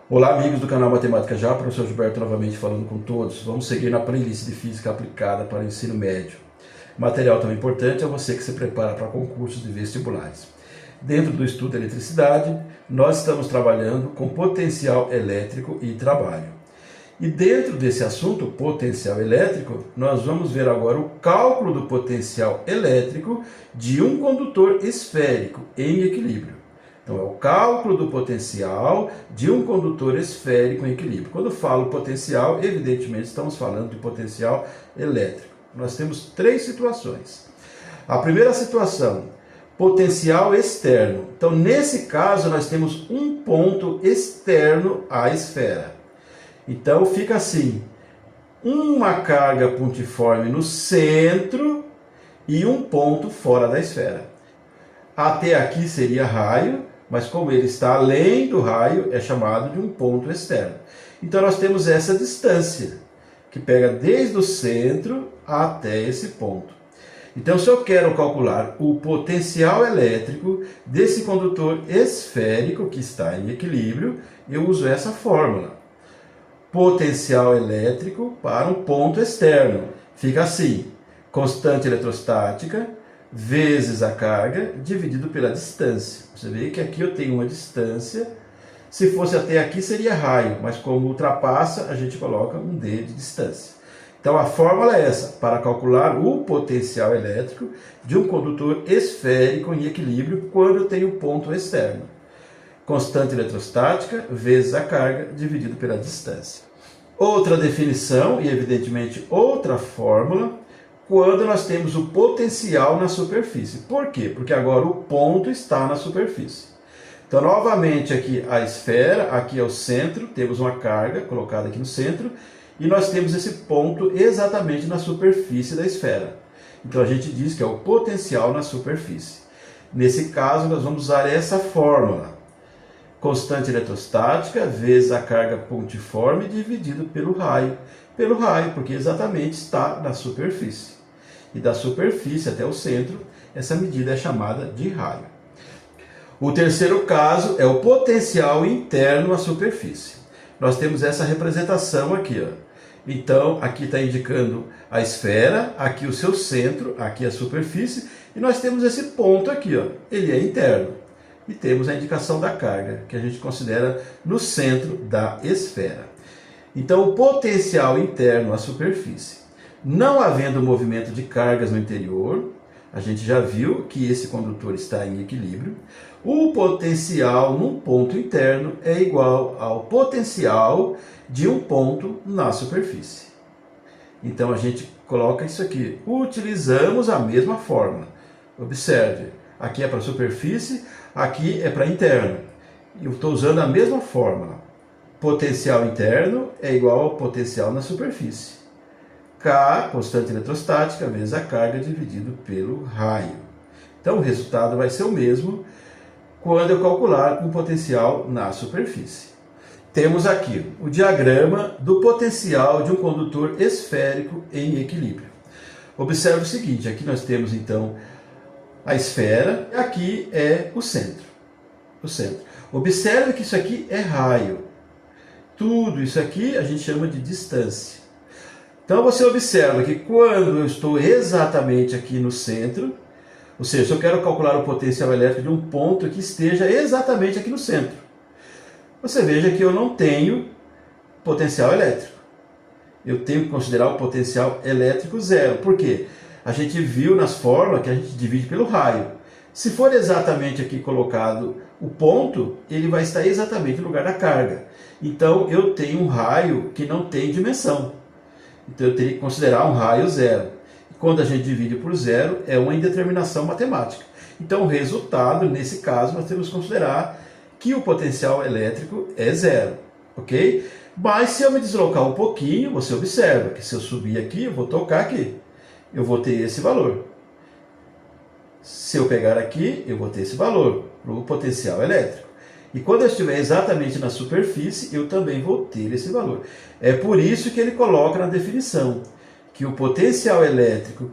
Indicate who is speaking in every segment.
Speaker 1: Olá, amigos do canal Matemática Já, professor Gilberto novamente falando com todos. Vamos seguir na playlist de Física Aplicada para o Ensino Médio. Material tão importante é você que se prepara para concursos de vestibulares. Dentro do estudo de eletricidade, nós estamos trabalhando com potencial elétrico e trabalho. E dentro desse assunto, potencial elétrico, nós vamos ver agora o cálculo do potencial elétrico de um condutor esférico em equilíbrio. Então, é o cálculo do potencial de um condutor esférico em equilíbrio. Quando falo potencial, evidentemente estamos falando de potencial elétrico. Nós temos três situações. A primeira situação, potencial externo. Então, nesse caso, nós temos um ponto externo à esfera. Então, fica assim, uma carga pontiforme no centro e um ponto fora da esfera. Até aqui seria raio, mas como ele está além do raio, é chamado de um ponto externo. Então nós temos essa distância, que pega desde o centro até esse ponto. Então se eu quero calcular o potencial elétrico desse condutor esférico que está em equilíbrio, eu uso essa fórmula. Potencial elétrico para um ponto externo. Fica assim, constante eletrostática vezes a carga dividido pela distância. Você vê que aqui eu tenho uma distância, se fosse até aqui seria raio, mas como ultrapassa, a gente coloca um d de distância. Então a fórmula é essa, para calcular o potencial elétrico de um condutor esférico em equilíbrio quando eu tenho ponto externo. Constante eletrostática vezes a carga dividido pela distância. Outra definição, e evidentemente outra fórmula, quando nós temos o potencial na superfície. Por quê? Porque agora o ponto está na superfície. Então, novamente aqui a esfera, aqui é o centro, temos uma carga colocada aqui no centro, e nós temos esse ponto exatamente na superfície da esfera. Então, a gente diz que é o potencial na superfície. Nesse caso, nós vamos usar essa fórmula. Constante eletrostática vezes a carga pontiforme dividido pelo raio. Pelo raio, porque exatamente está na superfície. E da superfície até o centro, essa medida é chamada de raio. O terceiro caso é o potencial interno à superfície. Nós temos essa representação aqui, ó. Então, aqui está indicando a esfera, aqui o seu centro, aqui a superfície, e nós temos esse ponto aqui, ó. Ele é interno. E temos a indicação da carga, que a gente considera no centro da esfera. Então, o potencial interno à superfície. Não havendo movimento de cargas no interior, a gente já viu que esse condutor está em equilíbrio, o potencial num ponto interno é igual ao potencial de um ponto na superfície. Então, a gente coloca isso aqui. Utilizamos a mesma fórmula. Observe, aqui é para superfície, aqui é para interno. Eu estou usando a mesma fórmula. Potencial interno é igual ao potencial na superfície. K, constante eletrostática, vezes a carga dividido pelo raio. Então o resultado vai ser o mesmo quando eu calcular um potencial na superfície. Temos aqui o diagrama do potencial de um condutor esférico em equilíbrio. Observe o seguinte, aqui nós temos então a esfera, e aqui é o centro. Observe que isso aqui é raio. Tudo isso aqui a gente chama de distância. Então você observa que quando eu estou exatamente aqui no centro, ou seja, se eu quero calcular o potencial elétrico de um ponto que esteja exatamente aqui no centro, você veja que eu não tenho potencial elétrico. Eu tenho que considerar o potencial elétrico zero. Por quê? A gente viu nas fórmulas que a gente divide pelo raio. Se for exatamente aqui colocado o ponto, ele vai estar exatamente no lugar da carga. Então, eu tenho um raio que não tem dimensão. Então, eu teria que considerar um raio zero. E quando a gente divide por zero, é uma indeterminação matemática. Então, o resultado, nesse caso, nós temos que considerar que o potencial elétrico é zero. Ok? Mas, se eu me deslocar um pouquinho, você observa que se eu subir aqui, eu vou tocar aqui. Eu vou ter esse valor. Se eu pegar aqui, eu vou ter esse valor para o potencial elétrico. E quando eu estiver exatamente na superfície, eu também vou ter esse valor. É por isso que ele coloca na definição que o potencial elétrico,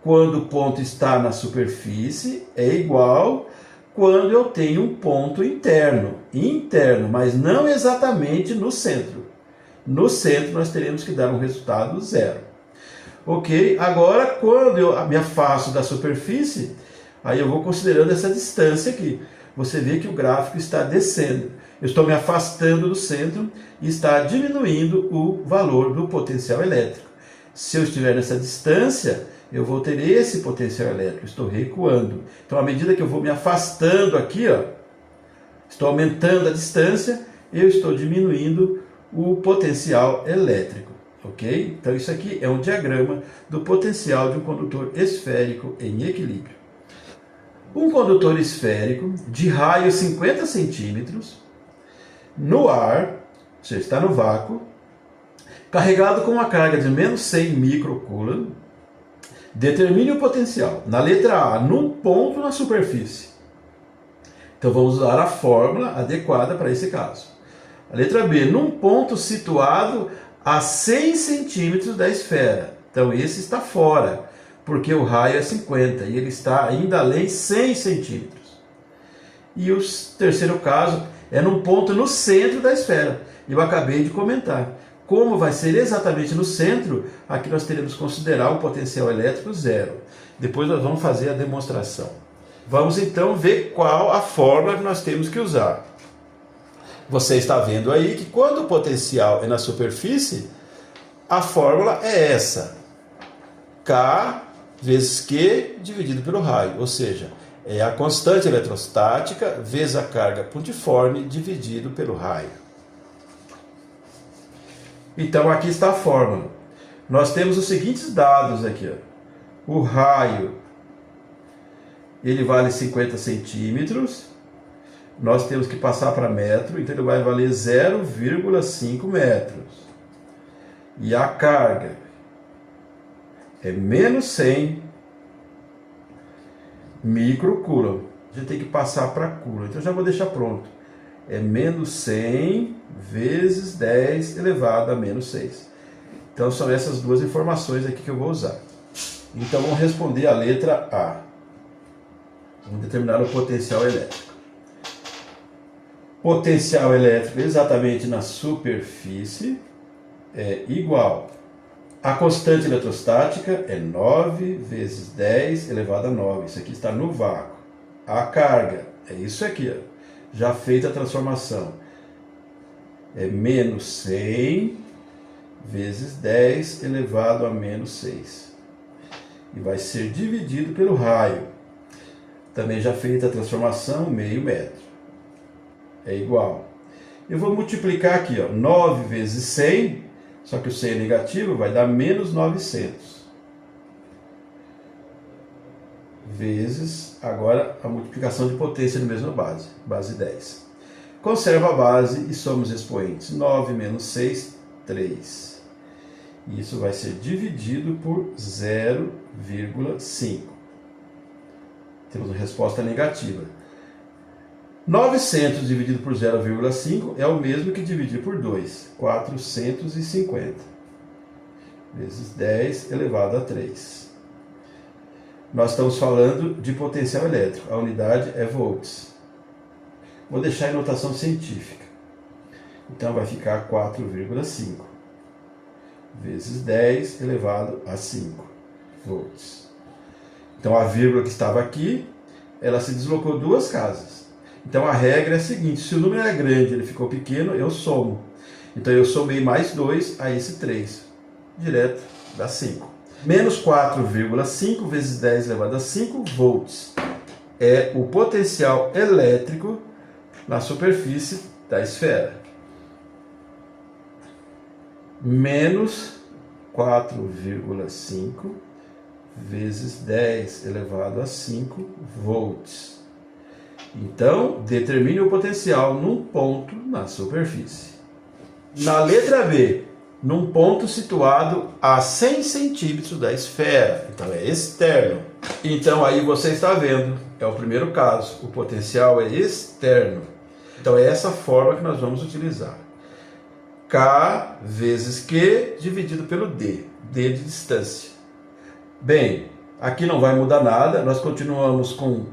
Speaker 1: quando o ponto está na superfície, é igual quando eu tenho um ponto interno, mas não exatamente no centro. No centro nós teremos que dar um resultado zero. Ok? Agora, quando eu me afasto da superfície, aí eu vou considerando essa distância aqui. Você vê que o gráfico está descendo. Eu estou me afastando do centro e está diminuindo o valor do potencial elétrico. Se eu estiver nessa distância, eu vou ter esse potencial elétrico. Estou recuando. Então, à medida que eu vou me afastando aqui, ó, estou aumentando a distância, eu estou diminuindo o potencial elétrico. Ok? Então, isso aqui é um diagrama do potencial de um condutor esférico em equilíbrio. Um condutor esférico de raio 50 centímetros, no ar, ou seja, está no vácuo, carregado com uma carga de menos 100 microcoulomb, determine o potencial. Na letra A, num ponto na superfície. Então vamos usar a fórmula adequada para esse caso. A letra B, num ponto situado a 100 centímetros da esfera. Então esse está fora, porque o raio é 50 e ele está ainda além 100 centímetros. E o terceiro caso é num ponto no centro da esfera. Eu acabei de comentar. Como vai ser exatamente no centro, aqui nós teremos que considerar o potencial elétrico zero. Depois nós vamos fazer a demonstração. Vamos então ver qual a fórmula que nós temos que usar. Você está vendo aí que quando o potencial é na superfície, a fórmula é essa. K vezes Q dividido pelo raio, ou seja, é a constante eletrostática vezes a carga pontiforme dividido pelo raio. Então aqui está a fórmula. Nós temos os seguintes dados aqui. Ó. O raio, ele vale 50 centímetros. Nós temos que passar para metro, então ele vai valer 0,5 metros. E a carga é menos 100 microcoulomb. A gente tem que passar para coulomb, então já vou deixar pronto. É menos 100 vezes 10 elevado a menos 6. Então são essas duas informações aqui que eu vou usar. Então vamos responder a letra A. Vamos determinar o potencial elétrico. Potencial elétrico exatamente na superfície é igual. A constante eletrostática é 9 vezes 10 elevado a 9. Isso aqui está no vácuo. A carga é isso aqui, ó. Já feita a transformação. É menos 100 vezes 10 elevado a menos 6. E vai ser dividido pelo raio. Também já feita a transformação, meio metro. É igual. Eu vou multiplicar aqui, ó, 9 vezes 100, só que o 100 é negativo, vai dar menos 900. Vezes, agora, a multiplicação de potência na mesma base, base 10. Conserva a base e somos expoentes. 9 menos 6, 3. Isso vai ser dividido por 0,5. Temos uma resposta negativa. 900 dividido por 0,5 é o mesmo que dividir por 2, 450, vezes 10 elevado a 3. Nós estamos falando de potencial elétrico, a unidade é volts. Vou deixar em notação científica. Então vai ficar 4,5 vezes 10 elevado a 5 volts. Então a vírgula que estava aqui, ela se deslocou duas casas. Então a regra é a seguinte, se o número é grande e ele ficou pequeno, eu somo. Então eu somei mais 2 a esse 3, direto dá 5. Menos 4,5 vezes 10 elevado a 5 volts é o potencial elétrico na superfície da esfera. Menos 4,5 vezes 10 elevado a 5 volts. Então, determine o potencial num ponto na superfície. Na letra B, num ponto situado a 100 centímetros da esfera. Então, é externo. Então, aí você está vendo, é o primeiro caso. O potencial é externo. Então, é essa forma que nós vamos utilizar. K vezes Q dividido pelo D. D de distância. Bem, aqui não vai mudar nada. Nós continuamos com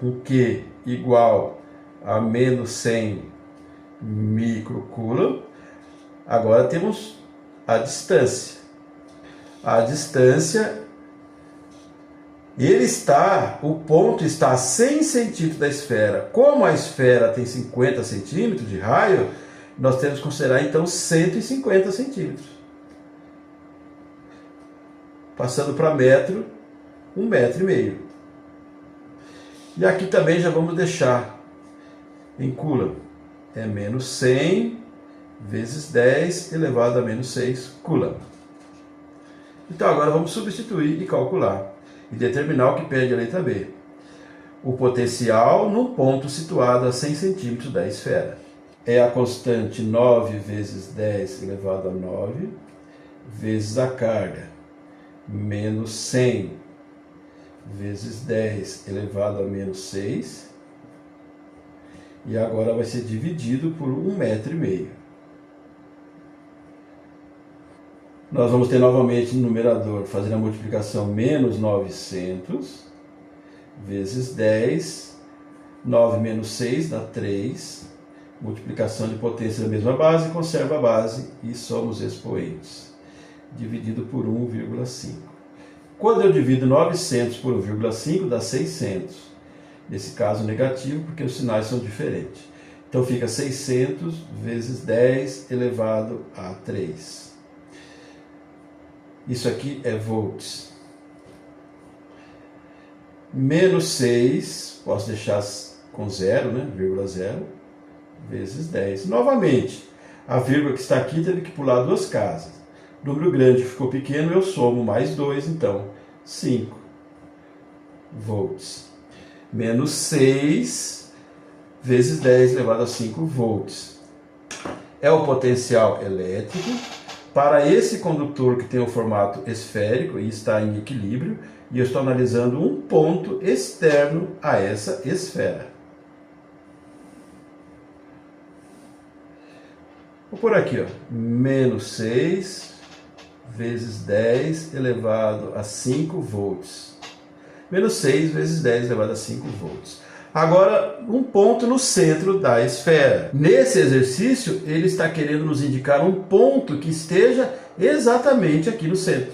Speaker 1: o Q igual a menos 100 microcoulomb. Agora temos a distância. A distância, o ponto está a 100 centímetros da esfera. Como a esfera tem 50 centímetros de raio, nós temos que considerar então 150 centímetros. Passando para metro, 1,5 metro. E aqui também já vamos deixar em coulomb. É menos 100 vezes 10 elevado a menos 6 coulomb. Então agora vamos substituir e calcular. E determinar o que pede a letra B. O potencial num ponto situado a 100 centímetros da esfera. É a constante 9 vezes 10 elevado a 9 vezes a carga, menos 100 vezes 10 elevado a menos 6. E agora vai ser dividido por 1,5 metro. Nós vamos ter novamente no numerador, fazendo a multiplicação, menos 900 vezes 10, 9 menos 6 dá 3, multiplicação de potência da mesma base, conserva a base e somos expoentes, dividido por 1,5. Quando eu divido 900 por 1,5 dá 600, nesse caso negativo, porque os sinais são diferentes. Então fica 600 vezes 10 elevado a 3. Isso aqui é volts. Menos 6, posso deixar com zero, né? Vírgula 0, vezes 10. Novamente, a vírgula que está aqui teve que pular 2 casas. Número grande ficou pequeno, eu somo mais 2, então 5 volts. Menos 6 vezes 10 elevado a 5 volts. É o potencial elétrico para esse condutor que tem o formato esférico e está em equilíbrio, e eu estou analisando um ponto externo a essa esfera. Vou por aqui, ó, menos 6 vezes 10 elevado a 5 volts. Menos 6 vezes 10 elevado a 5 volts. Agora, um ponto no centro da esfera. Nesse exercício, ele está querendo nos indicar um ponto que esteja exatamente aqui no centro.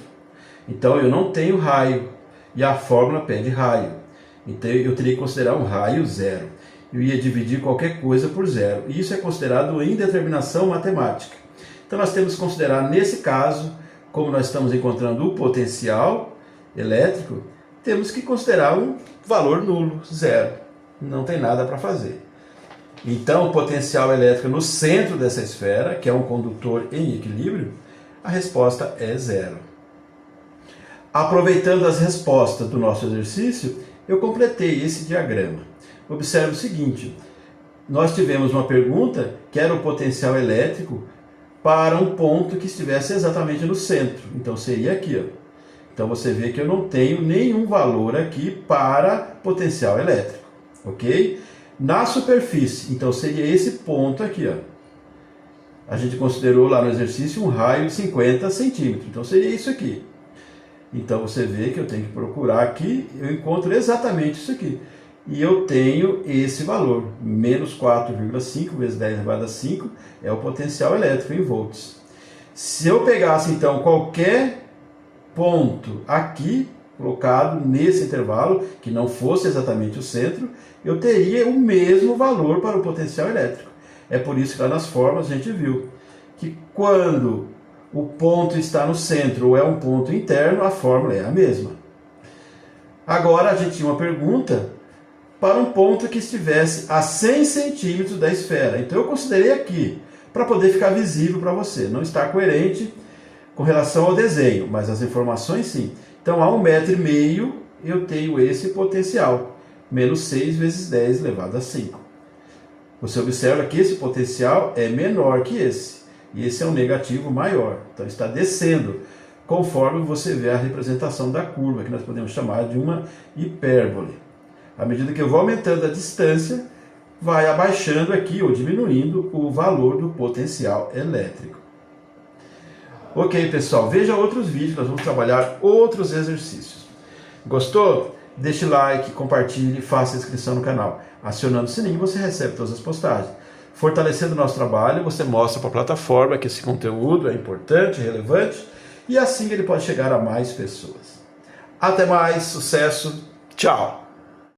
Speaker 1: Então, eu não tenho raio, e a fórmula pede raio. Então, eu teria que considerar um raio zero. Eu ia dividir qualquer coisa por zero. E isso é considerado indeterminação matemática. Então, nós temos que considerar, nesse caso, como nós estamos encontrando o potencial elétrico, temos que considerar um valor nulo, zero. Não tem nada para fazer. Então, o potencial elétrico no centro dessa esfera, que é um condutor em equilíbrio, a resposta é zero. Aproveitando as respostas do nosso exercício, eu completei esse diagrama. Observe o seguinte, nós tivemos uma pergunta que era o potencial elétrico para um ponto que estivesse exatamente no centro. Então, seria aqui, ó. Então, você vê que eu não tenho nenhum valor aqui para potencial elétrico. Ok? Na superfície, então seria esse ponto aqui, ó. A gente considerou lá no exercício um raio de 50 centímetros, então seria isso aqui. Então você vê que eu tenho que procurar aqui, eu encontro exatamente isso aqui. E eu tenho esse valor, menos 4,5 vezes 10 elevado a 5 é o potencial elétrico em volts. Se eu pegasse então qualquer ponto aqui, colocado nesse intervalo, que não fosse exatamente o centro, eu teria o mesmo valor para o potencial elétrico. É por isso que lá nas fórmulas a gente viu que quando o ponto está no centro ou é um ponto interno, a fórmula é a mesma. Agora a gente tinha uma pergunta para um ponto que estivesse a 100 centímetros da esfera. Então eu considerei aqui, para poder ficar visível para você. Não está coerente com relação ao desenho, mas as informações sim. Então, a 1,5 metro eu tenho esse potencial, menos 6 vezes 10 elevado a 5. Você observa que esse potencial é menor que esse, e esse é um negativo maior. Então, está descendo, conforme você vê a representação da curva, que nós podemos chamar de uma hipérbole. À medida que eu vou aumentando a distância, vai abaixando aqui, ou diminuindo, o valor do potencial elétrico. Ok, pessoal, veja outros vídeos, nós vamos trabalhar outros exercícios. Gostou? deixe like, compartilhe e faça inscrição no canal. Acionando o sininho você recebe todas as postagens. Fortalecendo o nosso trabalho, você mostra para a plataforma que esse conteúdo é importante, relevante, e assim ele pode chegar a mais pessoas. Até mais, sucesso, tchau!